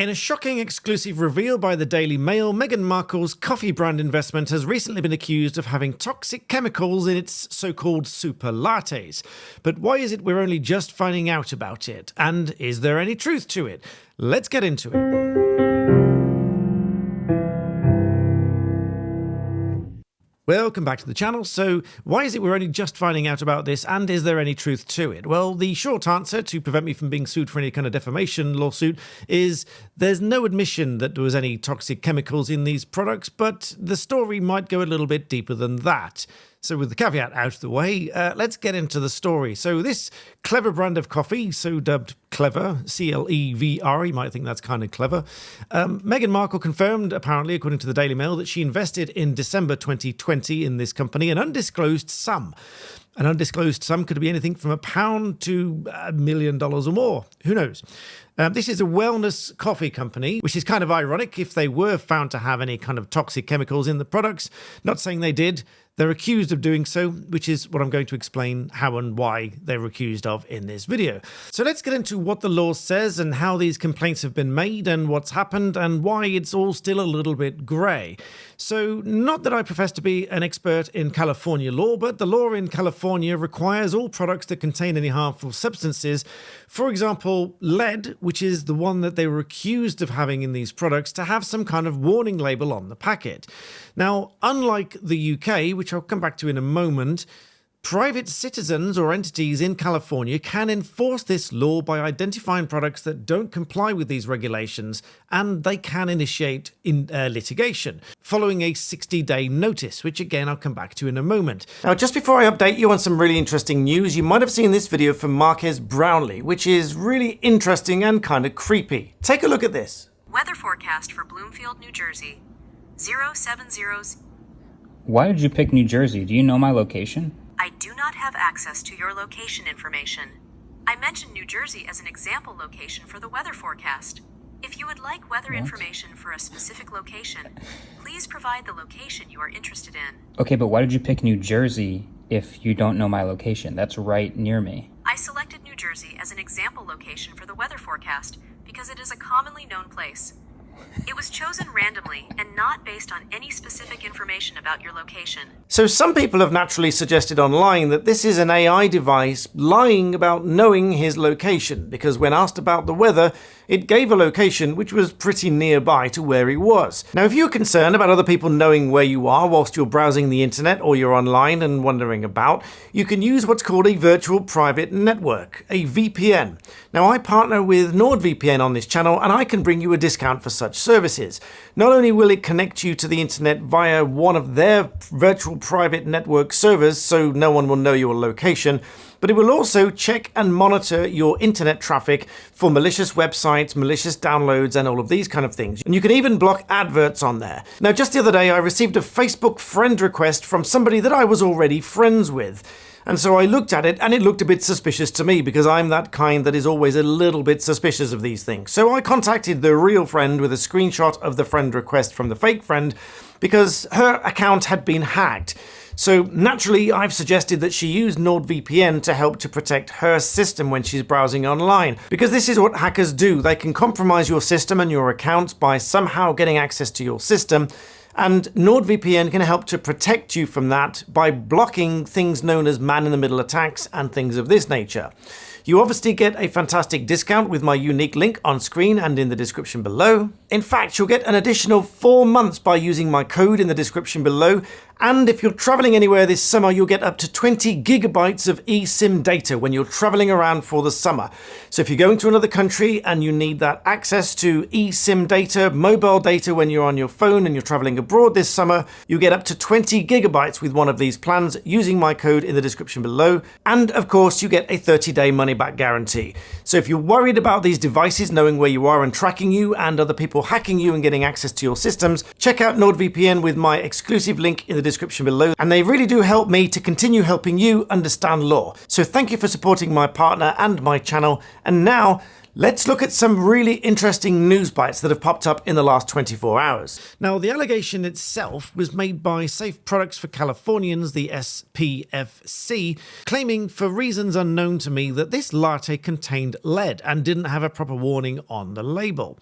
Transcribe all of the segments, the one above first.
In a shocking exclusive reveal by the Daily Mail, Meghan Markle's coffee brand investment has recently been accused of having toxic chemicals in its so-called super lattes. But why is it we're only just finding out about it? And is there any truth to it? Let's get into it. Welcome back to the channel. So why is it we're only just finding out about this, and is there any truth to it? Well, the short answer, to prevent me from being sued for any kind of defamation lawsuit, is there's no admission that there was any toxic chemicals in these products, but the story might go a little bit deeper than that. So with the caveat out of the way, let's get into the story. So this clever brand of coffee, so dubbed Clever, C-L-E-V-R, you might think that's kind of clever. Meghan Markle confirmed, apparently, according to the Daily Mail, that she invested in December 2020 in this company an undisclosed sum. An undisclosed sum could be anything from £1 to $1 million or more. Who knows? This is a wellness coffee company, which is kind of ironic if they were found to have any kind of toxic chemicals in the products. Not saying they did. They're accused of doing so, which is what I'm going to explain how and why they were accused of in this video. So let's get into what the law says and how these complaints have been made and what's happened and why it's all still a little bit grey. So not that I profess to be an expert in California law, but the law in California requires all products that contain any harmful substances, for example, lead, which is the one that they were accused of having in these products, to have some kind of warning label on the packet. Now, unlike the UK, which I'll come back to in a moment, private citizens or entities in California can enforce this law by identifying products that don't comply with these regulations, and they can initiate litigation following a 60-day notice, which again I'll come back to in a moment. Now, just before I update you on some really interesting news, you might have seen this video from Marquez Brownley, which is really interesting and kind of creepy. Take a look at this. Weather forecast for Bloomfield, New Jersey. 070. Why did you pick New Jersey? Do you know my location? I do not have access to your location information. I mentioned New Jersey as an example location for the weather forecast. If you would like weather information for a specific location, please provide the location you are interested in. Okay, but why did you pick New Jersey if you don't know my location? That's right near me. I selected New Jersey as an example location for the weather forecast because it is a commonly known place. It was chosen randomly and not based on any specific information about your location. So some people have naturally suggested online that this is an AI device lying about knowing his location, because when asked about the weather, it gave a location which was pretty nearby to where he was. Now, if you're concerned about other people knowing where you are whilst you're browsing the internet or you're online and wandering about, you can use what's called a virtual private network, a VPN. Now, I partner with NordVPN on this channel, and I can bring you a discount for such services. Not only will it connect you to the internet via one of their virtual private network servers, so no one will know your location, but it will also check and monitor your internet traffic for malicious websites, malicious downloads, and all of these kind of things. And you can even block adverts on there. Now, just the other day, I received a Facebook friend request from somebody that I was already friends with. And so I looked at it, and it looked a bit suspicious to me, because I'm that kind that is always a little bit suspicious of these things. So I contacted the real friend with a screenshot of the friend request from the fake friend, because her account had been hacked. So naturally, I've suggested that she use NordVPN to help to protect her system when she's browsing online. Because this is what hackers do. They can compromise your system and your accounts by somehow getting access to your system. And NordVPN can help to protect you from that by blocking things known as man-in-the-middle attacks and things of this nature. You obviously get a fantastic discount with my unique link on screen and in the description below. In fact, you'll get an additional 4 months by using my code in the description below. And if you're traveling anywhere this summer, you'll get up to 20 gigabytes of eSIM data when you're traveling around for the summer. So if you're going to another country and you need that access to eSIM data, mobile data when you're on your phone and you're traveling abroad this summer, you get up to 20 gigabytes with one of these plans using my code in the description below. And of course, you get a 30-day money-back guarantee. So if you're worried about these devices knowing where you are and tracking you, and other people hacking you and getting access to your systems, check out NordVPN with my exclusive link in the description below, and they really do help me to continue helping you understand law. So thank you for supporting my partner and my channel. And now let's look at some really interesting news bites that have popped up in the last 24 hours. Now, the allegation itself was made by Safe Products for Californians, the SPFC, claiming for reasons unknown to me that this latte contained lead and didn't have a proper warning on the label.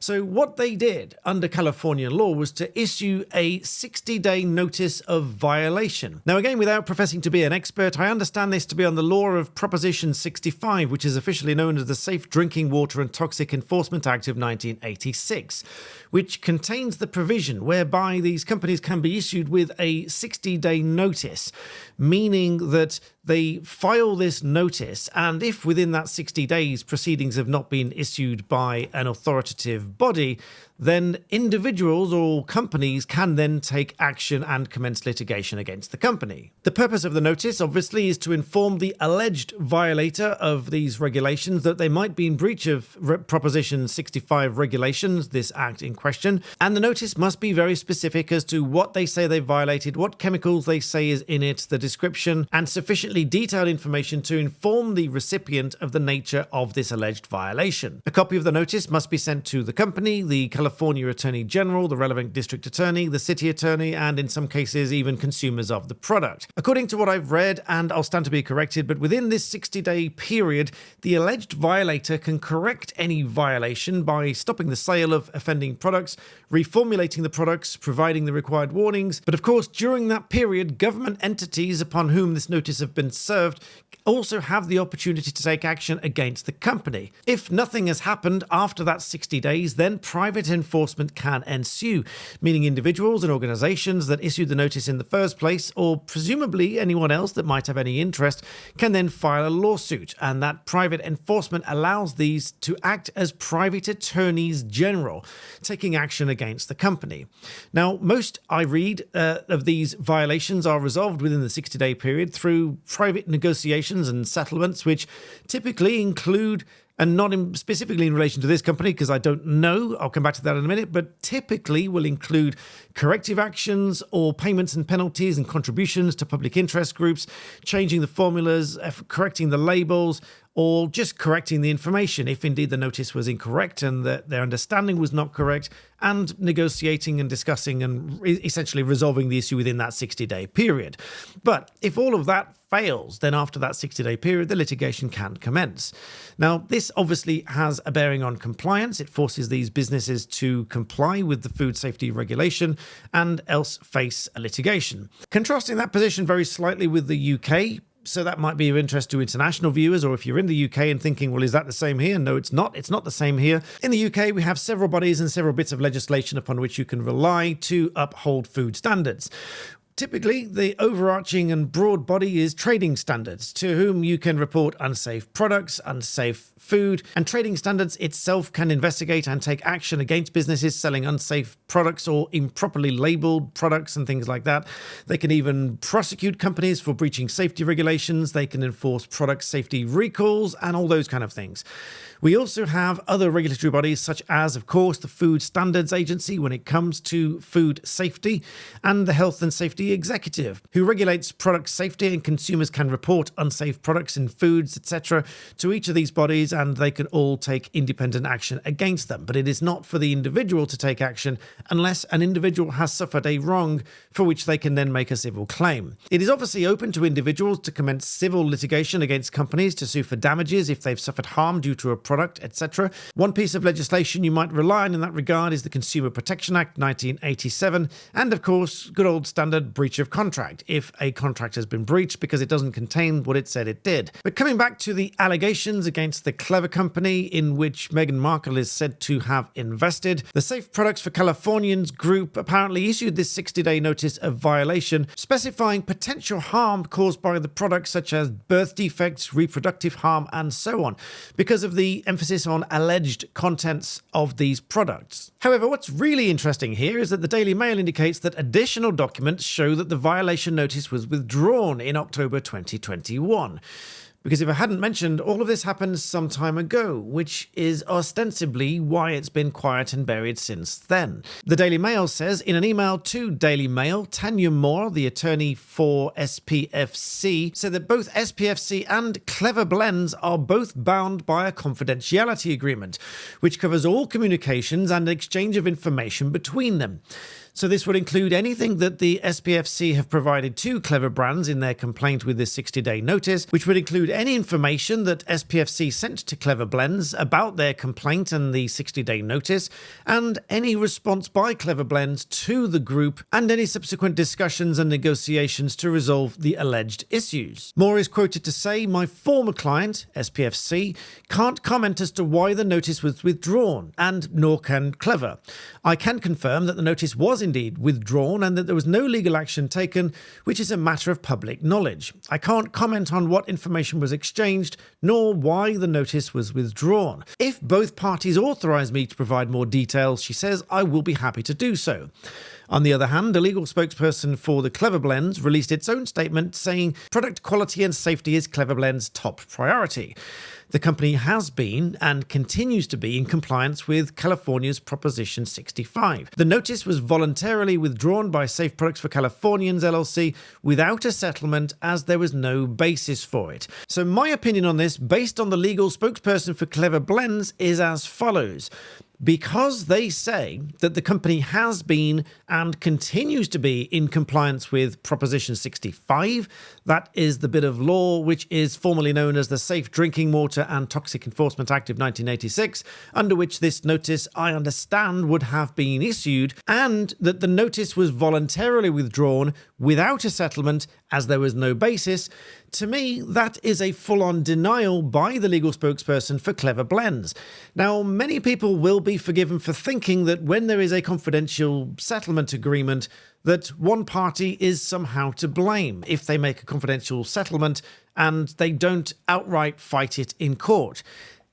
So what they did under California law was to issue a 60-day notice of violation. Now again, without professing to be an expert, I understand this to be on the law of Proposition 65, which is officially known as the Safe Drinking Water and Toxic Enforcement Act of 1986, which contains the provision whereby these companies can be issued with a 60-day notice, meaning that they file this notice, and if within that 60 days proceedings have not been issued by an authoritative body, then individuals or companies can then take action and commence litigation against the company. The purpose of the notice, obviously, is to inform the alleged violator of these regulations that they might be in breach of Proposition 65 regulations, this act in question, and the notice must be very specific as to what they say they violated, what chemicals they say is in it, the description, and sufficiently detailed information to inform the recipient of the nature of this alleged violation. A copy of the notice must be sent to the company, the California Attorney General, the relevant district attorney, the city attorney, and in some cases even consumers of the product. According to what I've read, and I'll stand to be corrected, but within this 60-day period, the alleged violator can correct any violation by stopping the sale of offending products, reformulating the products, providing the required warnings. But of course, during that period, government entities upon whom this notice have been served also have the opportunity to take action against the company. If nothing has happened after that 60 days, then private enforcement can ensue, meaning individuals and organizations that issued the notice in the first place, or presumably anyone else that might have any interest, can then file a lawsuit, and that private enforcement allows these to act as private attorneys general, taking action against the company. Now, most I read of these violations are resolved within the 60-day period through private negotiations and settlements, which typically include, and not specifically in relation to this company, because I don't know, I'll come back to that in a minute, but typically will include corrective actions or payments and penalties and contributions to public interest groups, changing the formulas, correcting the labels, or just correcting the information if indeed the notice was incorrect and that their understanding was not correct, and negotiating and discussing and essentially resolving the issue within that 60-day period. But if all of that fails, then after that 60-day period, the litigation can commence. Now, this obviously has a bearing on compliance. It forces these businesses to comply with the food safety regulation and else face a litigation. Contrasting that position very slightly with the UK, so that might be of interest to international viewers, or if you're in the UK and thinking, well, is that the same here? No, it's not. It's not the same here. In the UK, we have several bodies and several bits of legislation upon which you can rely to uphold food standards. Typically, the overarching and broad body is trading standards, to whom you can report unsafe products, unsafe food, and trading standards itself can investigate and take action against businesses selling unsafe products or improperly labeled products and things like that. They can even prosecute companies for breaching safety regulations. They can enforce product safety recalls and all those kind of things. We also have other regulatory bodies such as, of course, the Food Standards Agency when it comes to food safety, and the Health and Safety Executive, who regulates product safety, and consumers can report unsafe products in foods, etc., to each of these bodies, and they can all take independent action against them. But it is not for the individual to take action unless an individual has suffered a wrong for which they can then make a civil claim. It is obviously open to individuals to commence civil litigation against companies to sue for damages if they've suffered harm due to a product, etc. One piece of legislation you might rely on in that regard is the Consumer Protection Act 1987, and of course, good old standard breach of contract, if a contract has been breached because it doesn't contain what it said it did. But coming back to the allegations against the Clever Company in which Meghan Markle is said to have invested, the Safe Products for Californians group apparently issued this 60-day notice of violation, specifying potential harm caused by the products such as birth defects, reproductive harm, and so on, because of the emphasis on alleged contents of these products. However, what's really interesting here is that the Daily Mail indicates that additional documents show that the violation notice was withdrawn in October 2021. Because if I hadn't mentioned, all of this happened some time ago, which is ostensibly why it's been quiet and buried since then. The Daily Mail says in an email to Daily Mail, Tanya Moore, the attorney for SPFC, said that both SPFC and Clever Blends are both bound by a confidentiality agreement, which covers all communications and exchange of information between them. So this would include anything that the SPFC have provided to Clever Brands in their complaint with this 60-day notice, which would include any information that SPFC sent to Clever Blends about their complaint and the 60-day notice, and any response by Clever Blends to the group, and any subsequent discussions and negotiations to resolve the alleged issues. Moore is quoted to say, "My former client, SPFC, can't comment as to why the notice was withdrawn, and nor can Clever. I can confirm that the notice was indeed withdrawn and that there was no legal action taken, which is a matter of public knowledge. I can't comment on what information was exchanged, nor why the notice was withdrawn. If both parties authorise me to provide more details," she says, "I will be happy to do so." On the other hand, a legal spokesperson for the Clever Blends released its own statement saying product quality and safety is Clever Blends' top priority. The company has been and continues to be in compliance with California's Proposition 65. The notice was voluntarily withdrawn by Safe Products for Californians LLC without a settlement, as there was no basis for it. So my opinion on this, based on the legal spokesperson for Clever Blends, is as follows. Because they say that the company has been and continues to be in compliance with Proposition 65, that is the bit of law which is formerly known as the Safe Drinking Water and Toxic Enforcement Act of 1986, under which this notice, I understand, would have been issued, and that the notice was voluntarily withdrawn without a settlement as there was no basis. To me, that is a full-on denial by the legal spokesperson for Clever Blends. Now, many people will be forgiven for thinking that when there is a confidential settlement agreement, that one party is somehow to blame if they make a confidential settlement and they don't outright fight it in court.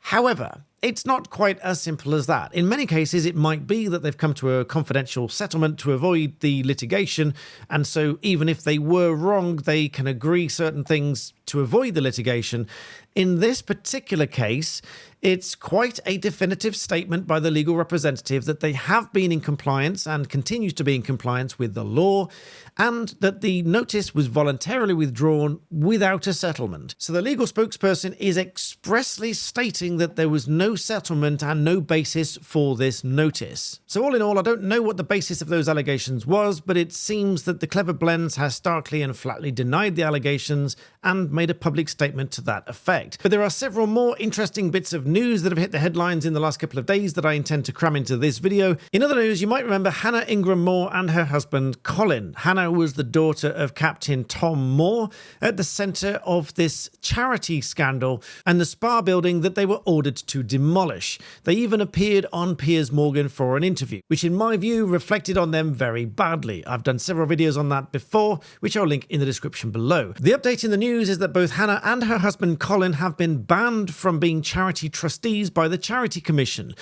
However, it's not quite as simple as that. In many cases, it might be that they've come to a confidential settlement to avoid the litigation, and so even if they were wrong, they can agree certain things to avoid the litigation. In this particular case, it's quite a definitive statement by the legal representative that they have been in compliance and continues to be in compliance with the law, and that the notice was voluntarily withdrawn without a settlement. So the legal spokesperson is expressly stating that there was no settlement and no basis for this notice. So all in all, I don't know what the basis of those allegations was, but it seems that the Clever Blends has starkly and flatly denied the allegations and made a public statement to that effect. But there are several more interesting bits of news that have hit the headlines in the last couple of days that I intend to cram into this video. In other news, you might remember Hannah Ingram Moore and her husband Colin. Hannah was the daughter of Captain Tom Moore, at the centre of this charity scandal and the spa building that they were ordered to demolish. They even appeared on Piers Morgan for an interview, which in my view reflected on them very badly. I've done several videos on that before, which I'll link in the description below. The update in the news is that both Hannah and her husband Colin have been banned from being charity trustees by the Charity Commission.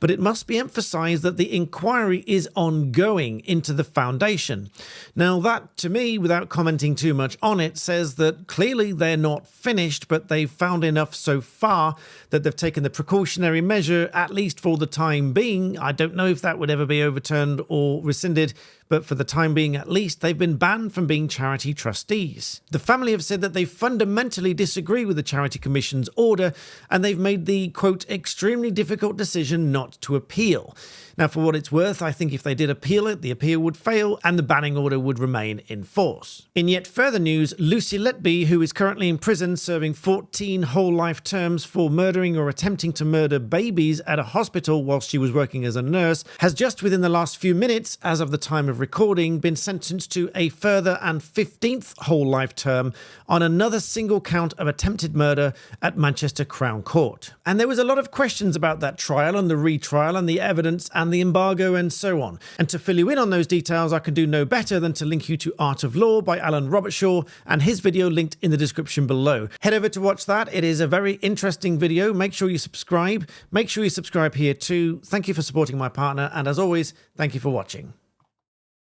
But it must be emphasised that the inquiry is ongoing into the foundation. Now that, to me, without commenting too much on it, says that clearly they're not finished, but they've found enough so far that they've taken the precautionary measure, at least for the time being. I don't know if that would ever be overturned or rescinded, but for the time being at least, they've been banned from being charity trustees. The family have said that they fundamentally disagree with the Charity Commission's order, and they've made the, quote, extremely difficult decision not to appeal. Now, for what it's worth, I think if they did appeal it, the appeal would fail and the banning order would remain in force. In yet further news, Lucy Letby, who is currently in prison serving 14 whole life terms for murdering or attempting to murder babies at a hospital whilst she was working as a nurse, has just within the last few minutes, as of the time of recording, been sentenced to a further and 15th whole life term on another single count of attempted murder at Manchester Crown Court. And there was a lot of questions about that trial and the retrial and the evidence and the embargo and so on. And to fill you in on those details, I can do no better than to link you to Art of Law by Alan Robertshaw and his video linked in the description below. Head over to watch that. It is a very interesting video. Make sure you subscribe. Make sure you subscribe here too. Thank you for supporting my partner. And as always, thank you for watching.